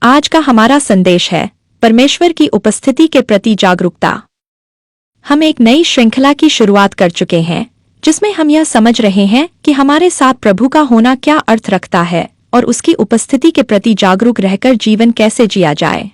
आज का हमारा संदेश है परमेश्वर की उपस्थिति के प्रति जागरूकता। हम एक नई श्रृंखला की शुरुआत कर चुके हैं जिसमें हम यह समझ रहे हैं कि हमारे साथ प्रभु का होना क्या अर्थ रखता है और उसकी उपस्थिति के प्रति जागरूक रहकर जीवन कैसे जिया जाए।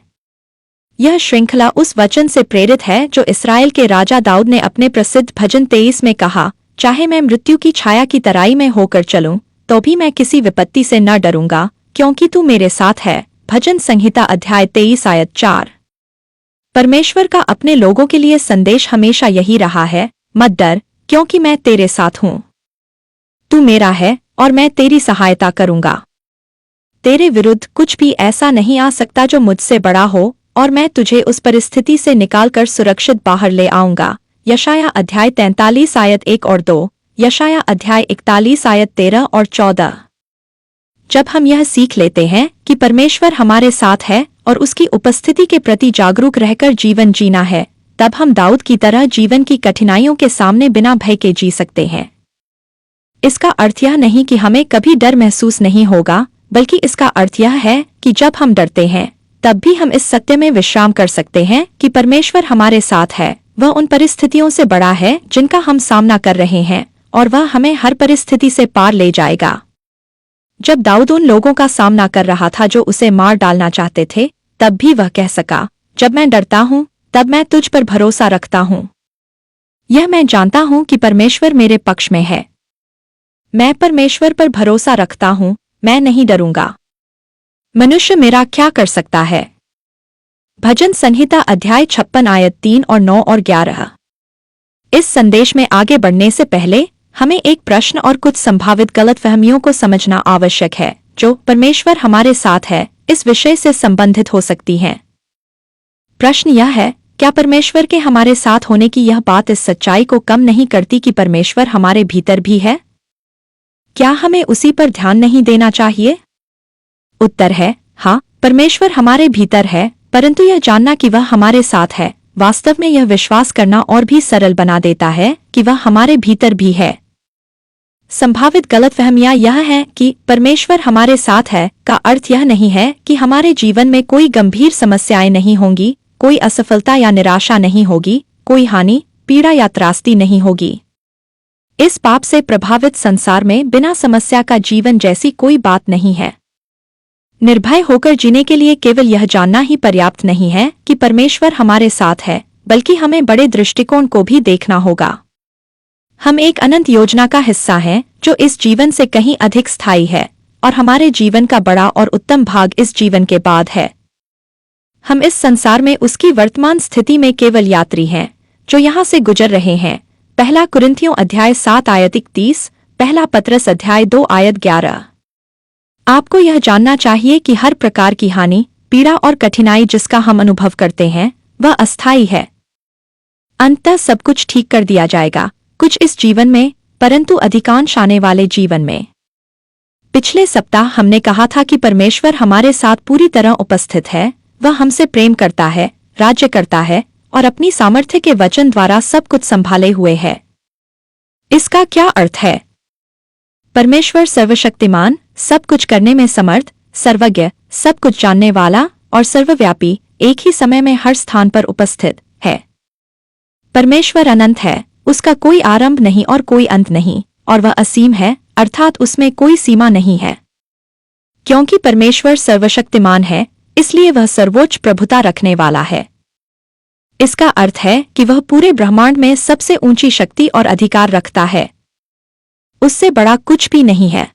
यह श्रृंखला उस वचन से प्रेरित है जो इस्राएल के राजा दाऊद ने अपने प्रसिद्ध भजन 23 में कहा, चाहे मैं मृत्यु की छाया की तराई में होकर चलूं तो भी मैं किसी विपत्ति से न डरूंगा क्योंकि तू मेरे साथ है। भजन संहिता अध्याय 23 आयत 4। परमेश्वर का अपने लोगों के लिए संदेश हमेशा यही रहा है, मत डर क्योंकि मैं तेरे साथ हूं। तू मेरा है और मैं तेरी सहायता करूंगा। तेरे विरुद्ध कुछ भी ऐसा नहीं आ सकता जो मुझसे बड़ा हो और मैं तुझे उस परिस्थिति से निकालकर सुरक्षित बाहर ले आऊंगा। यशाया अध्याय 43 आयत 1 और 2, यशाया अध्याय 41 आयत 13 और 14। जब हम यह सीख लेते हैं कि परमेश्वर हमारे साथ है और उसकी उपस्थिति के प्रति जागरूक रहकर जीवन जीना है, तब हम दाऊद की तरह जीवन की कठिनाइयों के सामने बिना भय के जी सकते हैं। इसका अर्थ यह नहीं कि हमें कभी डर महसूस नहीं होगा, बल्कि इसका अर्थ यह है कि जब हम डरते हैं तब भी हम इस सत्य में विश्राम कर सकते हैं कि परमेश्वर हमारे साथ है। वह उन परिस्थितियों से बड़ा है जिनका हम सामना कर रहे हैं और वह हमें हर परिस्थिति से पार ले जाएगा। जब दाऊद उन लोगों का सामना कर रहा था जो उसे मार डालना चाहते थे, तब भी वह कह सका, जब मैं डरता हूं तब मैं तुझ पर भरोसा रखता हूं। यह मैं जानता हूं कि परमेश्वर मेरे पक्ष में है। मैं परमेश्वर पर भरोसा रखता हूं, मैं नहीं डरूंगा। मनुष्य मेरा क्या कर सकता है? भजन संहिता अध्याय 56 आयत 3 और 9 और 11। इस संदेश में आगे बढ़ने से पहले हमें एक प्रश्न और कुछ संभावित गलतफहमियों को समझना आवश्यक है जो परमेश्वर हमारे साथ है इस विषय से संबंधित हो सकती हैं। प्रश्न यह है, क्या परमेश्वर के हमारे साथ होने की यह बात इस सच्चाई को कम नहीं करती कि परमेश्वर हमारे भीतर भी है? क्या हमें उसी पर ध्यान नहीं देना चाहिए? उत्तर है हाँ, परमेश्वर हमारे भीतर है, परंतु यह जानना कि वह हमारे साथ है वास्तव में यह विश्वास करना और भी सरल बना देता है कि वह हमारे भीतर भी है। संभावित गलतफहमियां यह है कि परमेश्वर हमारे साथ है का अर्थ यह नहीं है कि हमारे जीवन में कोई गंभीर समस्याएं नहीं होंगी, कोई असफलता या निराशा नहीं होगी, कोई हानि, पीड़ा या त्रासदी नहीं होगी। इस पाप से प्रभावित संसार में बिना समस्या का जीवन जैसी कोई बात नहीं है। निर्भय होकर जीने के लिए केवल यह जानना ही पर्याप्त नहीं है कि परमेश्वर हमारे साथ है, बल्कि हमें बड़े दृष्टिकोण को भी देखना होगा। हम एक अनंत योजना का हिस्सा हैं जो इस जीवन से कहीं अधिक स्थायी है और हमारे जीवन का बड़ा और उत्तम भाग इस जीवन के बाद है। हम इस संसार में उसकी वर्तमान स्थिति में केवल यात्री हैं जो यहाँ से गुजर रहे हैं। पहला कुरिन्थियों अध्याय 7 आयत 31, पहला पत्रस अध्याय 2 आयत 11। आपको यह जानना चाहिए कि हर प्रकार की हानि, पीड़ा और कठिनाई जिसका हम अनुभव करते हैं वह अस्थायी है। अंततः सब कुछ ठीक कर दिया जाएगा, कुछ इस जीवन में, परंतु अधिकांश आने वाले जीवन में। पिछले सप्ताह हमने कहा था कि परमेश्वर हमारे साथ पूरी तरह उपस्थित है। वह हमसे प्रेम करता है, राज्य करता है और अपनी सामर्थ्य के वचन द्वारा सब कुछ संभाले हुए है। इसका क्या अर्थ है? परमेश्वर सर्वशक्तिमान, सब कुछ करने में समर्थ, सर्वज्ञ, सब कुछ जानने वाला और सर्वव्यापी एक ही समय में हर स्थान पर उपस्थित है। परमेश्वर अनंत है, उसका कोई आरंभ नहीं और कोई अंत नहीं, और वह असीम है, अर्थात उसमें कोई सीमा नहीं है। क्योंकि परमेश्वर सर्वशक्तिमान है, इसलिए वह सर्वोच्च प्रभुता रखने वाला है। इसका अर्थ है कि वह पूरे ब्रह्मांड में सबसे ऊंची शक्ति और अधिकार रखता है। उससे बड़ा कुछ भी नहीं है।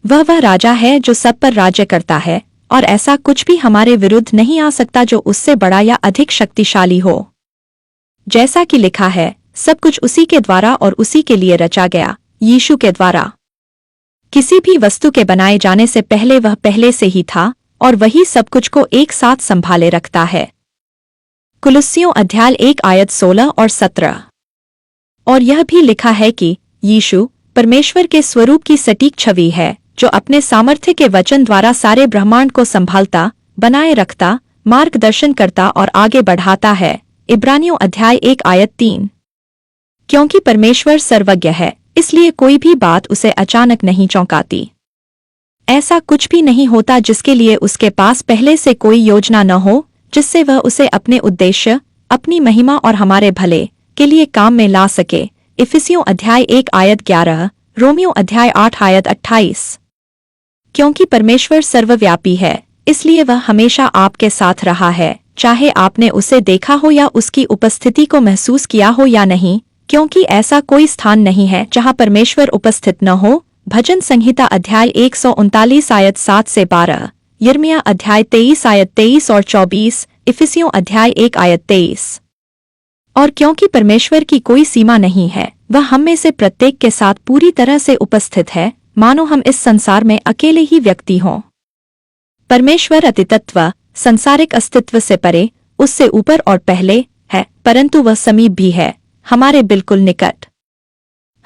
वह राजा है जो सब पर राज्य करता है और ऐसा कुछ भी हमारे विरुद्ध नहीं आ सकता जो उससे बड़ा या अधिक शक्तिशाली हो। जैसा कि लिखा है, सब कुछ उसी के द्वारा और उसी के लिए रचा गया, यीशु के द्वारा। किसी भी वस्तु के बनाए जाने से पहले वह पहले से ही था और वही सब कुछ को एक साथ संभाले रखता है। कुलुस्सियों अध्याय 1 आयत 16 और 17। और यह भी लिखा है कि यीशु परमेश्वर के स्वरूप की सटीक छवि है जो अपने सामर्थ्य के वचन द्वारा सारे ब्रह्मांड को संभालता, बनाए रखता, मार्गदर्शन करता और आगे बढ़ाता है। इब्रानियों अध्याय 1 आयत 3। क्योंकि परमेश्वर सर्वज्ञ है, इसलिए कोई भी बात उसे अचानक नहीं चौंकाती। ऐसा कुछ भी नहीं होता जिसके लिए उसके पास पहले से कोई योजना न हो, जिससे वह उसे अपने उद्देश्य, अपनी महिमा और हमारे भले के लिए काम में ला सके। इफिसियों अध्याय 1 आयत 11, रोमियो अध्याय 8 आयत 28। क्योंकि परमेश्वर सर्वव्यापी है, इसलिए वह हमेशा आपके साथ रहा है, चाहे आपने उसे देखा हो या उसकी उपस्थिति को महसूस किया हो या नहीं, क्योंकि ऐसा कोई स्थान नहीं है जहां परमेश्वर उपस्थित न हो। भजन संहिता अध्याय 139 आयत 7 से 12, यिर्मयाह अध्याय 23 आयत 23 और 24, इफिसियों अध्याय 1 आयत 23। और क्योंकि परमेश्वर की कोई सीमा नहीं है, वह हम में से प्रत्येक के साथ पूरी तरह से उपस्थित है, मानो हम इस संसार में अकेले ही व्यक्ति हों। परमेश्वर अतितत्व, संसारिक अस्तित्व से परे, उससे ऊपर और पहले है, परंतु वह समीप भी है, हमारे बिल्कुल निकट।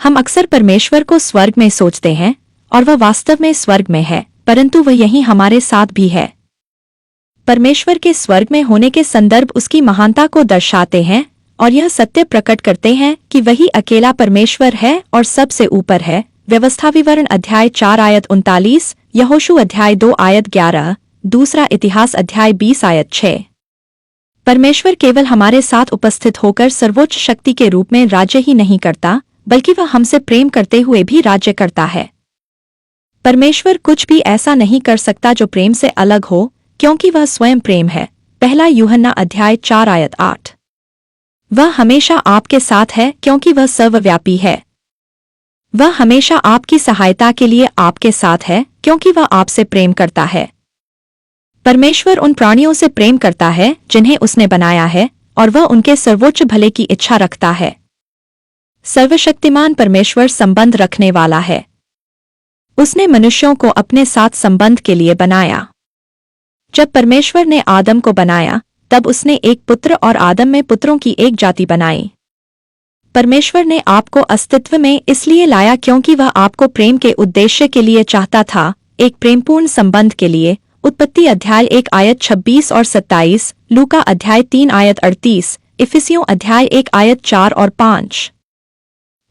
हम अक्सर परमेश्वर को स्वर्ग में सोचते हैं, और वह वास्तव में स्वर्ग में है, परंतु वह यहीं हमारे साथ भी है। परमेश्वर के स्वर्ग में होने के संदर्भ उसकी महानता को दर्शाते हैं, और यह सत्य प्रकट करते हैं कि वही अकेला परमेश्वर है और सबसे ऊपर है। व्यवस्था विवरण अध्याय 4 आयत 39, यहोशू अध्याय 2 आयत 11, दूसरा इतिहास अध्याय 20 आयत 6। परमेश्वर केवल हमारे साथ उपस्थित होकर सर्वोच्च शक्ति के रूप में राज्य ही नहीं करता, बल्कि वह हमसे प्रेम करते हुए भी राज्य करता है। परमेश्वर कुछ भी ऐसा नहीं कर सकता जो प्रेम से अलग हो, क्योंकि वह स्वयं प्रेम है। पहला यूहन्ना अध्याय 4 आयत 8। वह हमेशा आपके साथ है क्योंकि वह सर्वव्यापी है। वह हमेशा आपकी सहायता के लिए आपके साथ है क्योंकि वह आपसे प्रेम करता है। परमेश्वर उन प्राणियों से प्रेम करता है जिन्हें उसने बनाया है, और वह उनके सर्वोच्च भले की इच्छा रखता है। सर्वशक्तिमान परमेश्वर संबंध रखने वाला है। उसने मनुष्यों को अपने साथ संबंध के लिए बनाया। जब परमेश्वर ने आदम को बनाया, तब उसने एक पुत्र और आदम में पुत्रों की एक जाति बनाई। परमेश्वर ने आपको अस्तित्व में इसलिए लाया क्योंकि वह आपको प्रेम के उद्देश्य के लिए चाहता था, एक प्रेमपूर्ण संबंध के लिए। उत्पत्ति अध्याय 1 आयत 26 और 27, लूका अध्याय 3 आयत 38, इफिसियों अध्याय 1 आयत 4 और 5।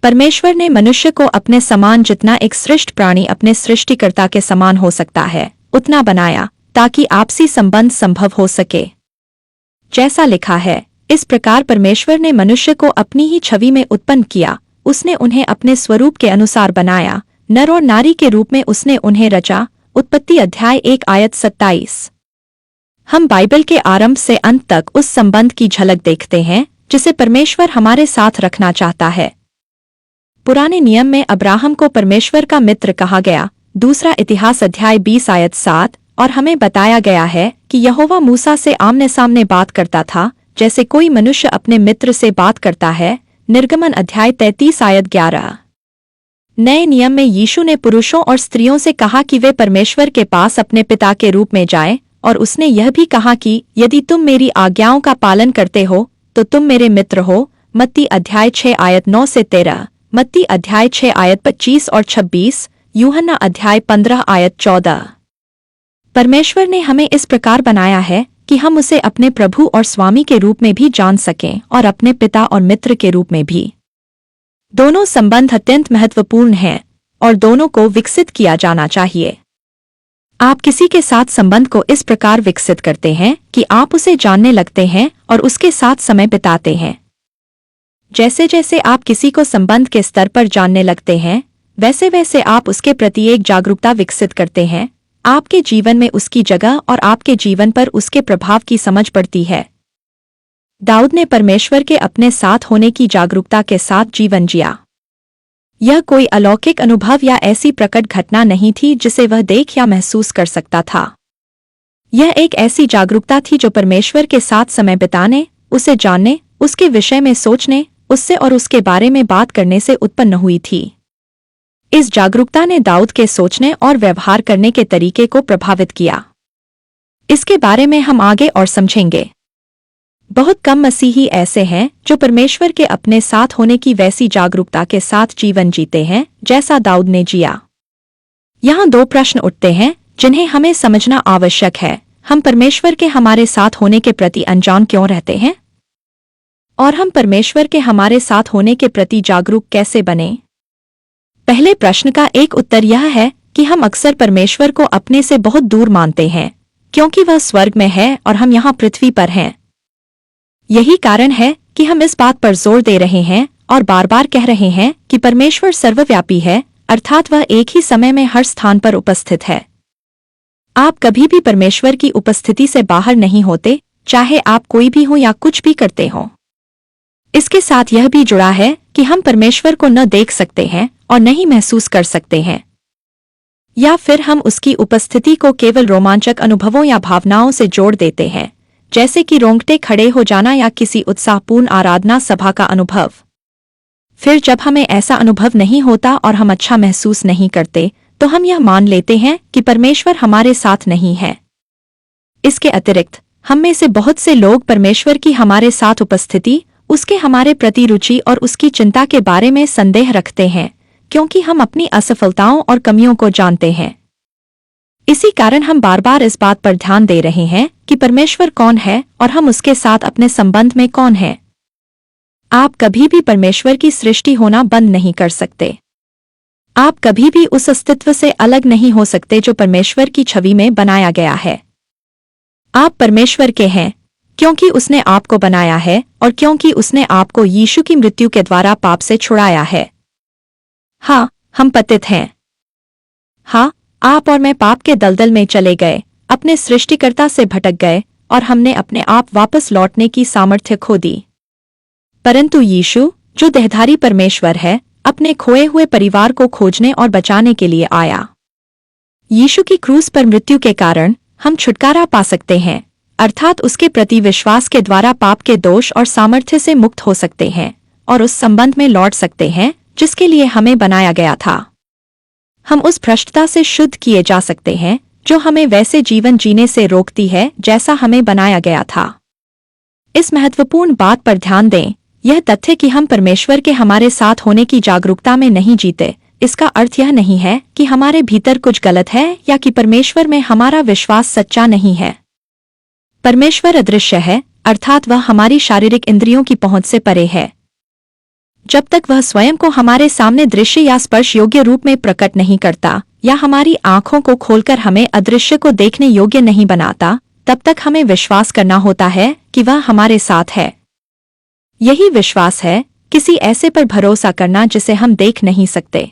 परमेश्वर ने मनुष्य को अपने समान, जितना एक श्रेष्ठ प्राणी अपने सृष्टिकर्ता के समान हो सकता है, उतना बनाया, ताकि आपसी संबंध संभव हो सके। जैसा लिखा है, इस प्रकार परमेश्वर ने मनुष्य को अपनी ही छवि में उत्पन्न किया, उसने उन्हें अपने स्वरूप के अनुसार बनाया, नर और नारी के रूप में उसने उन्हें रचा। उत्पत्ति अध्याय 1 आयत 27। हम बाइबल के आरंभ से अंत तक उस संबंध की झलक देखते हैं जिसे परमेश्वर हमारे साथ रखना चाहता है। पुराने नियम में अब्राहम को परमेश्वर का मित्र कहा गया, दूसरा इतिहास अध्याय 20 आयत 7, और हमें बताया गया है कि यहोवा मूसा से आमने सामने बात करता था, जैसे कोई मनुष्य अपने मित्र से बात करता है। निर्गमन अध्याय 33 आयत 11। नए नियम में यीशु ने पुरुषों और स्त्रियों से कहा कि वे परमेश्वर के पास अपने पिता के रूप में जाएं, और उसने यह भी कहा कि यदि तुम मेरी आज्ञाओं का पालन करते हो तो तुम मेरे मित्र हो। मत्ती अध्याय 6 आयत 9 से 13, मत्ती अध्याय 6 आयत 25 और 26, यूहन्ना अध्याय 15 आयत 14। परमेश्वर ने हमें इस प्रकार बनाया है कि हम उसे अपने प्रभु और स्वामी के रूप में भी जान सकें, और अपने पिता और मित्र के रूप में भी। दोनों संबंध अत्यंत महत्वपूर्ण हैं, और दोनों को विकसित किया जाना चाहिए। आप किसी के साथ संबंध को इस प्रकार विकसित करते हैं कि आप उसे जानने लगते हैं और उसके साथ समय बिताते हैं। जैसे जैसे आप किसी को संबंध के स्तर पर जानने लगते हैं, वैसे वैसे आप उसके प्रति एक जागरूकता विकसित करते हैं। आपके जीवन में उसकी जगह और आपके जीवन पर उसके प्रभाव की समझ पड़ती है। दाऊद ने परमेश्वर के अपने साथ होने की जागरूकता के साथ जीवन जिया। यह कोई अलौकिक अनुभव या ऐसी प्रकट घटना नहीं थी जिसे वह देख या महसूस कर सकता था। यह एक ऐसी जागरूकता थी जो परमेश्वर के साथ समय बिताने, उसे जानने, उसके विषय में सोचने, उससे और उसके बारे में बात करने से उत्पन्न हुई थी। इस जागरूकता ने दाऊद के सोचने और व्यवहार करने के तरीके को प्रभावित किया। इसके बारे में हम आगे और समझेंगे। बहुत कम मसीही ऐसे हैं जो परमेश्वर के अपने साथ होने की वैसी जागरूकता के साथ जीवन जीते हैं जैसा दाऊद ने जिया। यहाँ दो प्रश्न उठते हैं जिन्हें हमें समझना आवश्यक है। हम परमेश्वर के हमारे साथ होने के प्रति अनजान क्यों रहते हैं? और हम परमेश्वर के हमारे साथ होने के प्रति जागरूक कैसे बने? पहले प्रश्न का एक उत्तर यह है कि हम अक्सर परमेश्वर को अपने से बहुत दूर मानते हैं, क्योंकि वह स्वर्ग में है और हम यहाँ पृथ्वी पर हैं। यही कारण है कि हम इस बात पर जोर दे रहे हैं और बार बार कह रहे हैं कि परमेश्वर सर्वव्यापी है, अर्थात वह एक ही समय में हर स्थान पर उपस्थित है। आप कभी भी परमेश्वर की उपस्थिति से बाहर नहीं होते, चाहे आप कोई भी हो या कुछ भी करते हो। इसके साथ यह भी जुड़ा है कि हम परमेश्वर को न देख सकते हैं और न ही महसूस कर सकते हैं, या फिर हम उसकी उपस्थिति को केवल रोमांचक अनुभवों या भावनाओं से जोड़ देते हैं, जैसे कि रोंगटे खड़े हो जाना या किसी उत्साहपूर्ण आराधना सभा का अनुभव। फिर जब हमें ऐसा अनुभव नहीं होता और हम अच्छा महसूस नहीं करते, तो हम यह मान लेते हैं कि परमेश्वर हमारे साथ नहीं है। इसके अतिरिक्त हम में से बहुत से लोग परमेश्वर की हमारे साथ उपस्थिति, उसके हमारे प्रति रुचि और उसकी चिंता के बारे में संदेह रखते हैं, क्योंकि हम अपनी असफलताओं और कमियों को जानते हैं। इसी कारण हम बार बार इस बात पर ध्यान दे रहे हैं कि परमेश्वर कौन है और हम उसके साथ अपने संबंध में कौन हैं। आप कभी भी परमेश्वर की सृष्टि होना बंद नहीं कर सकते। आप कभी भी उस अस्तित्व से अलग नहीं हो सकते जो परमेश्वर की छवि में बनाया गया है। आप परमेश्वर के हैं, क्योंकि उसने आपको बनाया है और क्योंकि उसने आपको यीशु की मृत्यु के द्वारा पाप से छुड़ाया है। हाँ, हम पतित हैं। हाँ, आप और मैं पाप के दलदल में चले गए, अपने सृष्टिकर्ता से भटक गए और हमने अपने आप वापस लौटने की सामर्थ्य खो दी। परंतु यीशु, जो देहधारी परमेश्वर है, अपने खोए हुए परिवार को खोजने और बचाने के लिए आया। यीशु की क्रूस पर मृत्यु के कारण हम छुटकारा पा सकते हैं, अर्थात उसके प्रति विश्वास के द्वारा पाप के दोष और सामर्थ्य से मुक्त हो सकते हैं और उस संबंध में लौट सकते हैं जिसके लिए हमें बनाया गया था। हम उस भ्रष्टता से शुद्ध किए जा सकते हैं जो हमें वैसे जीवन जीने से रोकती है जैसा हमें बनाया गया था। इस महत्वपूर्ण बात पर ध्यान दें, यह तथ्य कि हम परमेश्वर के हमारे साथ होने की जागरूकता में नहीं जीते, इसका अर्थ यह नहीं है कि हमारे भीतर कुछ गलत है या कि परमेश्वर में हमारा विश्वास सच्चा नहीं है। परमेश्वर अदृश्य है, अर्थात वह हमारी शारीरिक इंद्रियों की पहुंच से परे है। जब तक वह स्वयं को हमारे सामने दृश्य या स्पर्श योग्य रूप में प्रकट नहीं करता या हमारी आंखों को खोलकर हमें अदृश्य को देखने योग्य नहीं बनाता, तब तक हमें विश्वास करना होता है कि वह हमारे साथ है। यही विश्वास है, किसी ऐसे पर भरोसा करना जिसे हम देख नहीं सकते।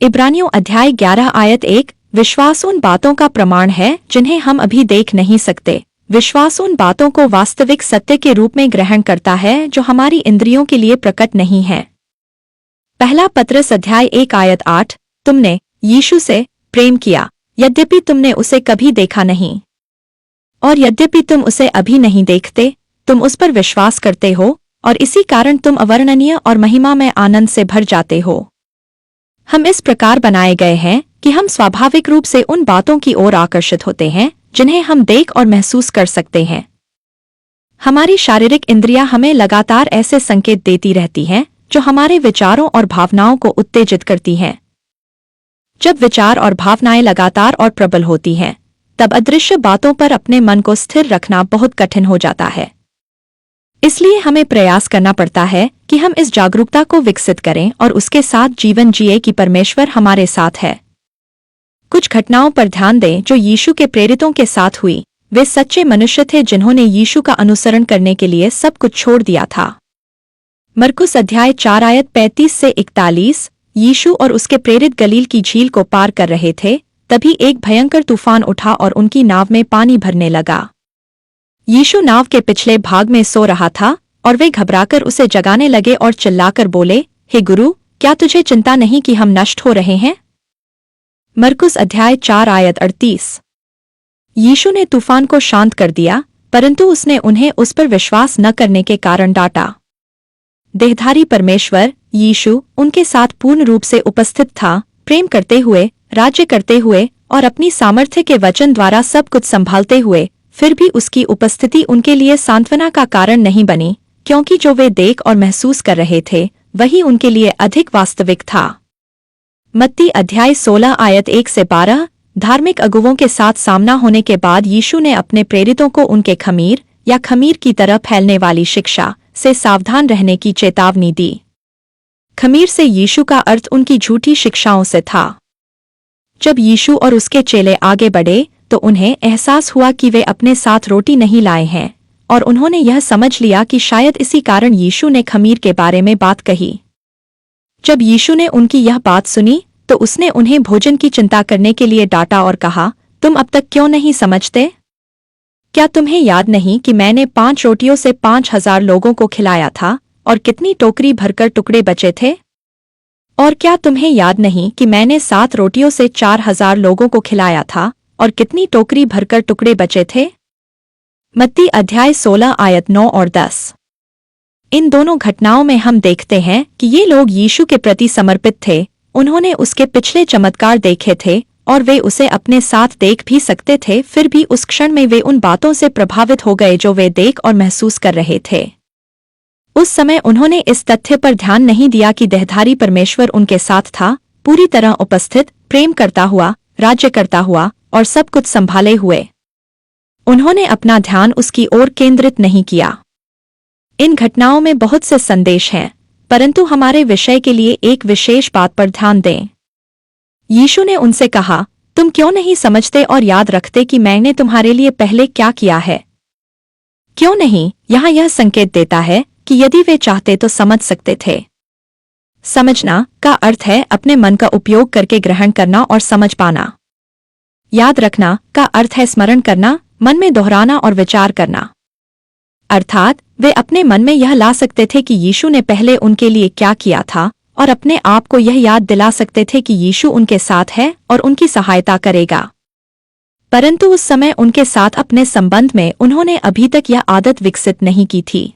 इब्रानियों अध्याय 11 आयत 1, विश्वास उन बातों का प्रमाण है जिन्हें हम अभी देख नहीं सकते। विश्वास उन बातों को वास्तविक सत्य के रूप में ग्रहण करता है जो हमारी इंद्रियों के लिए प्रकट नहीं है। पहला पत्रस अध्याय 1 आयत 8, तुमने यीशु से प्रेम किया, यद्यपि तुमने उसे कभी देखा नहीं, और यद्यपि तुम उसे अभी नहीं देखते, तुम उस पर विश्वास करते हो और इसी कारण तुम अवर्णनीय और महिमा में आनंद से भर जाते हो। हम इस प्रकार बनाए गए हैं कि हम स्वाभाविक रूप से उन बातों की ओर आकर्षित होते हैं जिन्हें हम देख और महसूस कर सकते हैं। हमारी शारीरिक इंद्रियां हमें लगातार ऐसे संकेत देती रहती हैं जो हमारे विचारों और भावनाओं को उत्तेजित करती हैं। जब विचार और भावनाएं लगातार और प्रबल होती हैं, तब अदृश्य बातों पर अपने मन को स्थिर रखना बहुत कठिन हो जाता है। इसलिए हमें प्रयास करना पड़ता है कि हम इस जागरूकता को विकसित करें और उसके साथ जीवन जिए कि परमेश्वर हमारे साथ है। कुछ घटनाओं पर ध्यान दें जो यीशु के प्रेरितों के साथ हुई। वे सच्चे मनुष्य थे जिन्होंने यीशु का अनुसरण करने के लिए सब कुछ छोड़ दिया था। मरकुस अध्याय 4 आयत 35 से 41, यीशु और उसके प्रेरित गलील की झील को पार कर रहे थे, तभी एक भयंकर तूफान उठा और उनकी नाव में पानी भरने लगा। यीशु नाव के पिछले भाग में सो रहा था और वे घबराकर उसे जगाने लगे और चिल्लाकर बोले, हे गुरु, क्या तुझे चिंता नहीं कि हम नष्ट हो रहे हैं? मरकुस अध्याय 4 आयत 38। यीशु ने तूफान को शांत कर दिया, परंतु उसने उन्हें उस पर विश्वास न करने के कारण डांटा। देहधारी परमेश्वर यीशु उनके साथ पूर्ण रूप से उपस्थित था, प्रेम करते हुए, राज्य करते हुए और अपनी सामर्थ्य के वचन द्वारा सब कुछ संभालते हुए। फिर भी उसकी उपस्थिति उनके लिए सांत्वना का कारण नहीं बनी, क्योंकि जो वे देख और महसूस कर रहे थे वही उनके लिए अधिक वास्तविक था। मत्ती अध्याय 16 आयत 1 से 12। धार्मिक अगुवों के साथ सामना होने के बाद यीशु ने अपने प्रेरितों को उनके खमीर या खमीर की तरह फैलने वाली शिक्षा से सावधान रहने की चेतावनी दी। खमीर से यीशु का अर्थ उनकी झूठी शिक्षाओं से था। जब यीशु और उसके चेले आगे बढ़े तो उन्हें एहसास हुआ कि वे अपने साथ रोटी नहीं लाए हैं, और उन्होंने यह समझ लिया कि शायद इसी कारण यीशु ने खमीर के बारे में बात कही। जब यीशु ने उनकी यह बात सुनी तो उसने उन्हें भोजन की चिंता करने के लिए डांटा और कहा, तुम अब तक क्यों नहीं समझते? क्या तुम्हें याद नहीं कि मैंने 5 रोटियों से 5,000 लोगों को खिलाया था और कितनी टोकरी भरकर टुकड़े बचे थे? और क्या तुम्हें याद नहीं कि मैंने 7 रोटियों से 4,000 लोगों को खिलाया था और कितनी टोकरी भरकर टुकड़े बचे थे? मत्ती अध्याय 16 आयत 9 और 10। इन दोनों घटनाओं में हम देखते हैं कि ये लोग यीशु के प्रति समर्पित थे। उन्होंने उसके पिछले चमत्कार देखे थे और वे उसे अपने साथ देख भी सकते थे, फिर भी उस क्षण में वे उन बातों से प्रभावित हो गए जो वे देख और महसूस कर रहे थे। उस समय उन्होंने इस तथ्य पर ध्यान नहीं दिया कि देहधारी परमेश्वर उनके साथ था, पूरी तरह उपस्थित, प्रेम करता हुआ, राज्य करता हुआ और सब कुछ संभाले हुए। उन्होंने अपना ध्यान उसकी ओर केंद्रित नहीं किया। इन घटनाओं में बहुत से संदेश हैं, परंतु हमारे विषय के लिए एक विशेष बात पर ध्यान दें। यीशु ने उनसे कहा, तुम क्यों नहीं समझते और याद रखते कि मैंने तुम्हारे लिए पहले क्या किया है? क्यों नहीं? यहाँ यह संकेत देता है कि यदि वे चाहते तो समझ सकते थे। समझना का अर्थ है अपने मन का उपयोग करके ग्रहण करना और समझ पाना। याद रखना का अर्थ है स्मरण करना, मन में दोहराना और विचार करना। अर्थात वे अपने मन में यह ला सकते थे कि यीशु ने पहले उनके लिए क्या किया था और अपने आप को यह याद दिला सकते थे कि यीशु उनके साथ है और उनकी सहायता करेगा। परंतु उस समय उनके साथ अपने संबंध में उन्होंने अभी तक यह आदत विकसित नहीं की थी।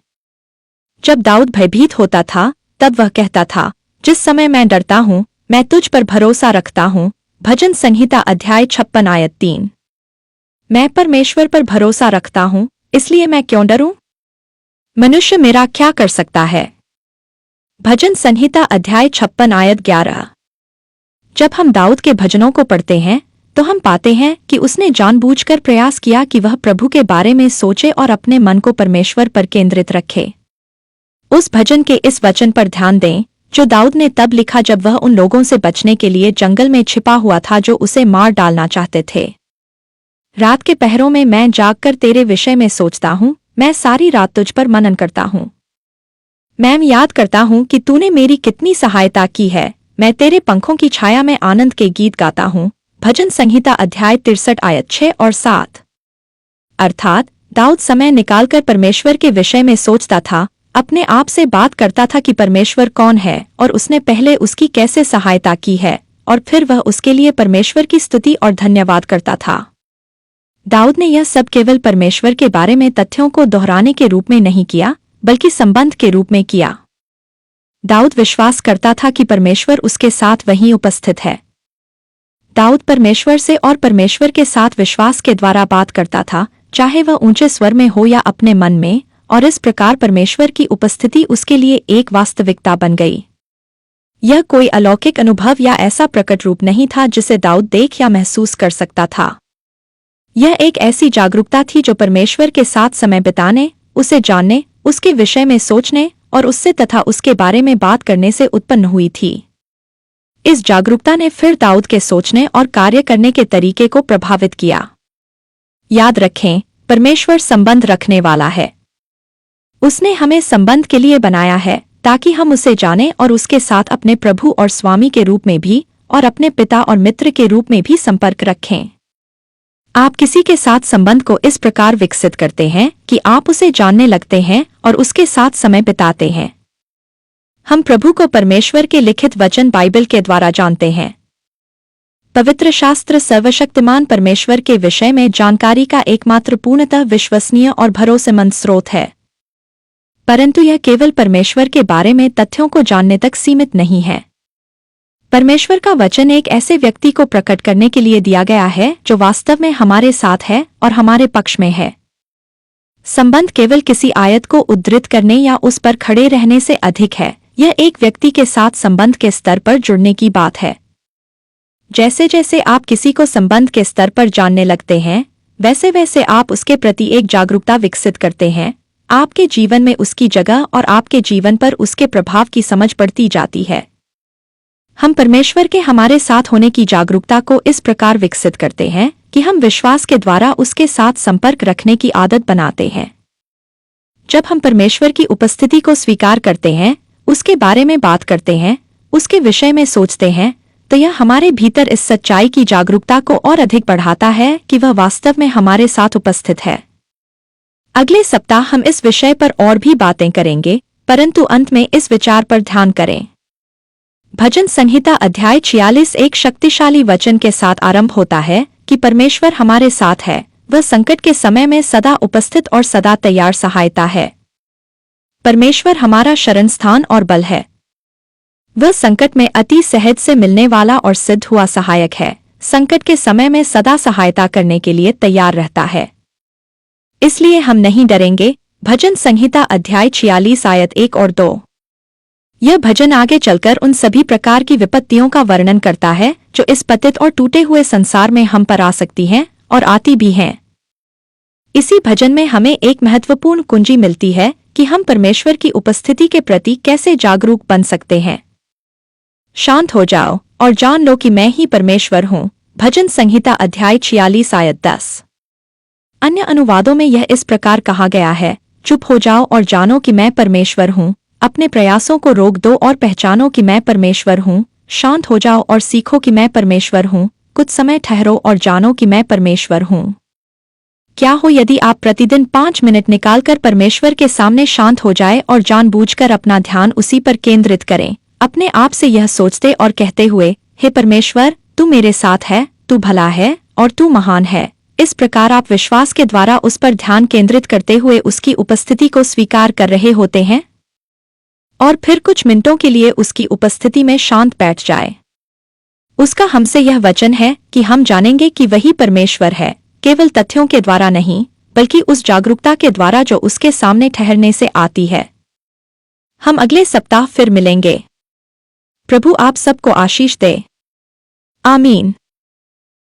जब दाऊद भयभीत होता था तब वह कहता था, जिस समय मैं डरता हूँ मैं तुझ पर भरोसा रखता हूँ। भजन संहिता अध्याय 56 आयत 3। मैं परमेश्वर पर भरोसा रखता हूँ, इसलिए मैं क्यों डरूं? मनुष्य मेरा क्या कर सकता है? भजन संहिता अध्याय 56 आयत 11। जब हम दाऊद के भजनों को पढ़ते हैं तो हम पाते हैं कि उसने जानबूझकर प्रयास किया कि वह प्रभु के बारे में सोचे और अपने मन को परमेश्वर पर केंद्रित रखे। उस भजन के इस वचन पर ध्यान दें जो दाऊद ने तब लिखा जब वह उन लोगों से बचने के लिए जंगल में छिपा हुआ था जो उसे मार डालना चाहते थे। रात के पहरों में मैं जागकर तेरे विषय में सोचता हूँ, मैं सारी रात तुझ पर मनन करता हूँ। मैं याद करता हूँ कि तूने मेरी कितनी सहायता की है। मैं तेरे पंखों की छाया में आनंद के गीत गाता हूँ। भजन संहिता अध्याय 63 आयत 6 और 7। अर्थात दाऊद समय निकालकर परमेश्वर के विषय में सोचता था, अपने आप से बात करता था कि परमेश्वर कौन है और उसने पहले उसकी कैसे सहायता की है, और फिर वह उसके लिए परमेश्वर की स्तुति और धन्यवाद करता था। दाऊद ने यह सब केवल परमेश्वर के बारे में तथ्यों को दोहराने के रूप में नहीं किया, बल्कि संबंध के रूप में किया। दाऊद विश्वास करता था कि परमेश्वर उसके साथ वहीं उपस्थित है। दाऊद परमेश्वर से और परमेश्वर के साथ विश्वास के द्वारा बात करता था, चाहे वह ऊंचे स्वर में हो या अपने मन में, और इस प्रकार परमेश्वर की उपस्थिति उसके लिए एक वास्तविकता बन गई। यह कोई अलौकिक अनुभव या ऐसा प्रकट रूप नहीं था जिसे दाऊद देख या महसूस कर सकता था। यह एक ऐसी जागरूकता थी जो परमेश्वर के साथ समय बिताने, उसे जानने, उसके विषय में सोचने और उससे तथा उसके बारे में बात करने से उत्पन्न हुई थी। इस जागरूकता ने फिर दाऊद के सोचने और कार्य करने के तरीके को प्रभावित किया। याद रखें, परमेश्वर संबंध रखने वाला है। उसने हमें संबंध के लिए बनाया है ताकि हम उसे जानें और उसके साथ अपने प्रभु और स्वामी के रूप में भी और अपने पिता और मित्र के रूप में भी संपर्क रखें। आप किसी के साथ संबंध को इस प्रकार विकसित करते हैं कि आप उसे जानने लगते हैं और उसके साथ समय बिताते हैं। हम प्रभु को परमेश्वर के लिखित वचन बाइबल के द्वारा जानते हैं। पवित्र शास्त्र सर्वशक्तिमान परमेश्वर के विषय में जानकारी का एकमात्र पूर्णतः विश्वसनीय और भरोसेमंद स्रोत है। परंतु यह केवल परमेश्वर के बारे में तथ्यों को जानने तक सीमित नहीं है। परमेश्वर का वचन एक ऐसे व्यक्ति को प्रकट करने के लिए दिया गया है जो वास्तव में हमारे साथ है और हमारे पक्ष में है। संबंध केवल किसी आयत को उद्धृत करने या उस पर खड़े रहने से अधिक है। यह एक व्यक्ति के साथ संबंध के स्तर पर जुड़ने की बात है। जैसे जैसे आप किसी को संबंध के स्तर पर जानने लगते हैं, वैसे वैसे आप उसके प्रति एक जागरूकता विकसित करते हैं। आपके जीवन में उसकी जगह और आपके जीवन पर उसके प्रभाव की समझ बढ़ती जाती है। हम परमेश्वर के हमारे साथ होने की जागरूकता को इस प्रकार विकसित करते हैं कि हम विश्वास के द्वारा उसके साथ संपर्क रखने की आदत बनाते हैं। जब हम परमेश्वर की उपस्थिति को स्वीकार करते हैं, उसके बारे में बात करते हैं, उसके विषय में सोचते हैं, तो यह हमारे भीतर इस सच्चाई की जागरूकता को और अधिक बढ़ाता है कि वह वास्तव में हमारे साथ उपस्थित है। अगले सप्ताह हम इस विषय पर और भी बातें करेंगे, परंतु अंत में इस विचार पर ध्यान करें। भजन संहिता अध्याय 46 एक शक्तिशाली वचन के साथ आरंभ होता है कि परमेश्वर हमारे साथ है, वह संकट के समय में सदा उपस्थित और सदा तैयार सहायता है। परमेश्वर हमारा शरणस्थान और बल है। वह संकट में अति सहज से मिलने वाला और सिद्ध हुआ सहायक है, संकट के समय में सदा सहायता करने के लिए तैयार रहता है। इसलिए हम नहीं डरेंगे। भजन संहिता अध्याय 46 आयत 1 और 2। यह भजन आगे चलकर उन सभी प्रकार की विपत्तियों का वर्णन करता है जो इस पतित और टूटे हुए संसार में हम पर आ सकती हैं और आती भी हैं। इसी भजन में हमें एक महत्वपूर्ण कुंजी मिलती है कि हम परमेश्वर की उपस्थिति के प्रति कैसे जागरूक बन सकते हैं। शांत हो जाओ और जान लो कि मैं ही परमेश्वर हूँ। भजन संहिता अध्याय 46 आयत 10। अन्य अनुवादों में यह इस प्रकार कहा गया है, चुप हो जाओ और जानो कि मैं परमेश्वर हूँ। अपने प्रयासों को रोक दो और पहचानो कि मैं परमेश्वर हूँ। शांत हो जाओ और सीखो कि मैं परमेश्वर हूँ। कुछ समय ठहरो और जानो कि मैं परमेश्वर हूँ। क्या हो यदि आप प्रतिदिन 5 मिनट निकालकर परमेश्वर के सामने शांत हो जाए और जानबूझकर अपना ध्यान उसी पर केंद्रित करें, अपने आप से यह सोचते और कहते हुए, हे परमेश्वर, तू मेरे साथ है, तू भला है और तू महान है। इस प्रकार आप विश्वास के द्वारा उस पर ध्यान केंद्रित करते हुए उसकी उपस्थिति को स्वीकार कर रहे होते हैं और फिर कुछ मिनटों के लिए उसकी उपस्थिति में शांत बैठ जाए। उसका हमसे यह वचन है कि हम जानेंगे कि वही परमेश्वर है, केवल तथ्यों के द्वारा नहीं, बल्कि उस जागरूकता के द्वारा जो उसके सामने ठहरने से आती है। हम अगले सप्ताह फिर मिलेंगे। प्रभु आप सबको आशीष दे। आमीन।